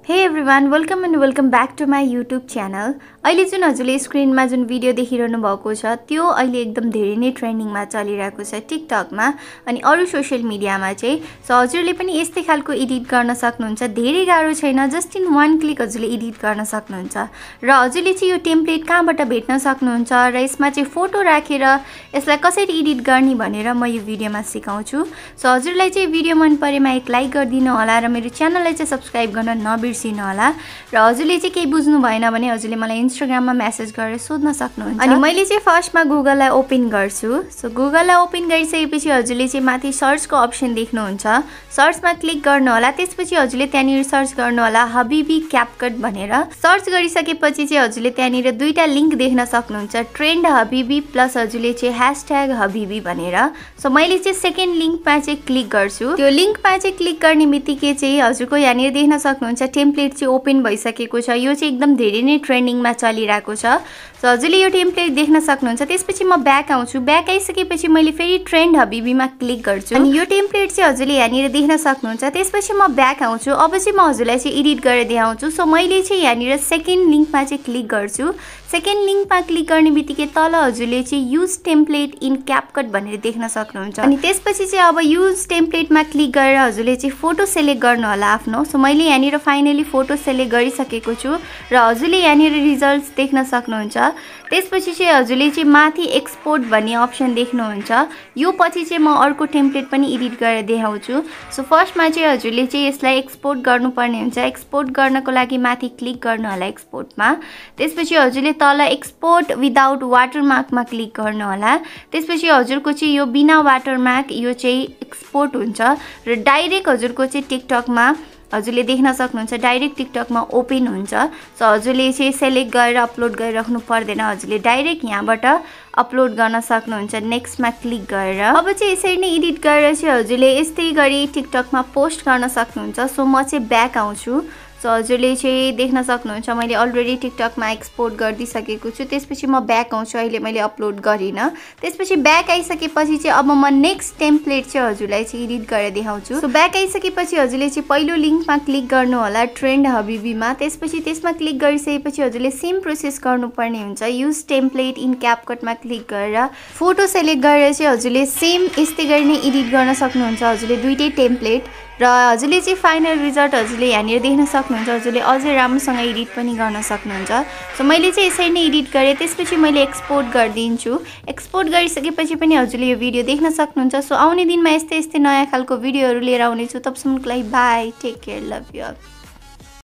Hey everyone, welcome and welcome back to my YouTube channel. अहिले जुन हजुरले स्क्रिनमा जुन भिडियो देखिरहनु भएको छ त्यो अहिले एकदम धेरै नै ट्रेन्डिङमा चलिरहेको छ टिकटकमा अनि अरु सोशल मिडियामा चाहिँ सो हजुरले पनि यस्तै खालको एडिट गर्न सक्नुहुन्छ धेरै गाह्रो छैन जस्ट इन वन क्लिक हजुरले एडिट गर्न सक्नुहुन्छ र हजुरले चाहिँ यो टेम्प्लेट कहाँबाट भेट्न सक्नुहुन्छ र यसमा चाहिँ फोटो राखेर यसलाई कसरी एडिट गर्ने भनेर म यो भिडियोमा सिकाउँछु सो हजुरलाई चाहिँ भिडियो मन परेमा एक लाइक गरिदिनु होला र मेरो च्यानललाई चाहिँ सब्स्क्राइब गर्न नबिर्सिनु होला र हजुरले चाहिँ केही बुझ्नु भएन भने हजुरले मलाई इन्स्टाग्राममा मेसेज गरेर सोध्न सक्नुहुन्छ अनि मैले चाहिँ फर्स्टमा गुगललाई ओपन गर्छु सो गुगललाई ओपन गरिसकेपछि हजुरले चाहिँ माथि सर्चको अप्सन देख्नुहुन्छ सर्चमा क्लिक गर्नु होला त्यसपछि हजुरले त्यहाँनिर सर्च गर्नु होला हबीबी क्यापकट भनेर सर्च गरिसकेपछि चाहिँ हजुरले त्यहाँनिर दुईटा लिंक देख्न सक्नुहुन्छ ट्रेन्ड हबीबी प्लस हजुरले चाहिँ #हबीबी भनेर सो मैले चाहिँ सेकेन्ड लिंकमा चाहिँ क्लिक गर्छु त्यो लिंकमा चाहिँ क्लिक गर्ने बित्तिकै चाहिँ हजुरको यहाँनिर देख्न सक्नुहुन्छ टेम्प्लेट चाहिँ ओपन भइसकेको छ यो चाहिँ एकदम धेरै नै ट्रेन्डिङमा चलिरहेको छ सो हजुरले यो टेम्प्लेट देख्न सक्नुहुन्छ त्यसपछि म ब्याक आउँछु ब्याक आइसकेपछि मैले फेरि ट्रेन्ड हबीबीमा क्लिक गर्छु अनि यो टेम्प्लेट चाहिँ हजुरले यहाँनिर देख्न सक्नुहुन्छ त्यसपछि म ब्याक आउँछु अब चाहिँ म हजुरलाई चाहिँ एडिट गरेर देखाउँछु सो मैले चाहिँ यहाँनिर सेकेन्ड लिंकमा चाहिँ क्लिक गर्छु सेकेन्ड लिंकमा क्लिक गर्ने बित्तिकै तल हजुरले चाहिँ युज टेम्प्लेट इन क्यापकट भनेर देख्न सक्नुहुन्छ अनि त्यसपछि चाहिँ अब युज टेम्प्लेटमा क्लिक गरेर हजुरले चाहिँ फोटो सेलेक्ट गर्नु होला आफ्नो सो मैले यहाँनिर फाइनली फोटो सेलेक्ट गरिसकेको छु र हजुरले यहाँनिर रिजल्ट्स देख्न सक्नुहुन्छ त्यसपछि चाहिँ हजुरले चाहिँ माथि एक्सपोर्ट भन्ने अप्सन देख्नुहुन्छ यो पछि चाहिँ म अर्को टेम्प्लेट पनि एडिट गरेर देखाउँछु सो फर्स्टमा चाहिँ हजुरले चाहिँ यसलाई एक्सपोर्ट गर्नुपर्ने हुन्छ एक्सपोर्ट गर्नको लागि माथि क्लिक गर्नु होला एक्सपोर्टमा त्यसपछि हजुरले तल एक्सपोर्ट विदाउट वाटरमार्कमा क्लिक गर्नु होला त्यसपछि हजुरको चाहिँ यो बिना वाटरमार्क यो चाहिँ एक्सपोर्ट हुन्छ र डाइरेक्ट हजुरको चाहिँ टिकटकमा हजुरले देख्न सक्नुहुन्छ डाइरेक्ट टिकटकमा ओपन हुन्छ सो हजुरले चाहिँ सेलेक्ट गरेर अपलोड गरिराख्नु पर्दैन हजुरले डाइरेक्ट यहाँबाट अपलोड गर्न सक्नुहुन्छ नेक्स्टमा क्लिक गरेर अब चाहिँ यसरी नै एडिट गरेर चाहिँ हजुरले यस्तै गरी टिकटकमा पोस्ट गर्न सक्नुहुन्छ सो म चाहिँ ब्याक आउँछु सो हजुरले चाहिँ देख्न सक्नुहुन्छ मैले अलरेडी टिकटकमा एक्सपोर्ट गरिदिसकेको छु त्यसपछि म ब्याक आउँछु अहिले मैले अपलोड गरिनँ त्यसपछि ब्याक आइसकेपछि चाहिँ अब म नेक्स्ट टेम्प्लेट चाहिँ हजुरलाई चाहिँ एडिट गरेर देखाउँछु सो ब्याक आइसकेपछि हजुरले चाहिँ पहिलो लिंकमा क्लिक गर्नु होला ट्रेन्ड हबीबीमा त्यसपछि त्यसमा क्लिक गरिसकेपछि हजुरले सेम प्रोसेस गर्नुपर्ने हुन्छ युज टेम्प्लेट इन क्यापकटमा क्लिक गरेर फोटो सेलेक्ट गरेर चाहिँ हजुरले सेम यस्तै गरी नै एडिट गर्न सक्नुहुन्छ हजुरले दुईटै टेम्प्लेट र हजुरले चाहिँ फाइनल रिजल्ट हजुरले यहाँनिर देख्न सक्नुहुन्छ हजुरले अझै राम्रोसँग एडिट पनि गर्न सक्नुहुन्छ सो मैले चाहिँ यसरी नै एडिट गरेँ त्यसपछि मैले एक्सपोर्ट गरिदिन्छु एक्सपोर्ट गरिसकेपछि पनि हजुरले यो भिडियो देख्न सक्नुहुन्छ सो आउने दिनमा यस्तै यस्तै नयाँ खालको भिडियोहरू लिएर आउनेछु तबसम्मको लागि bye take care love you all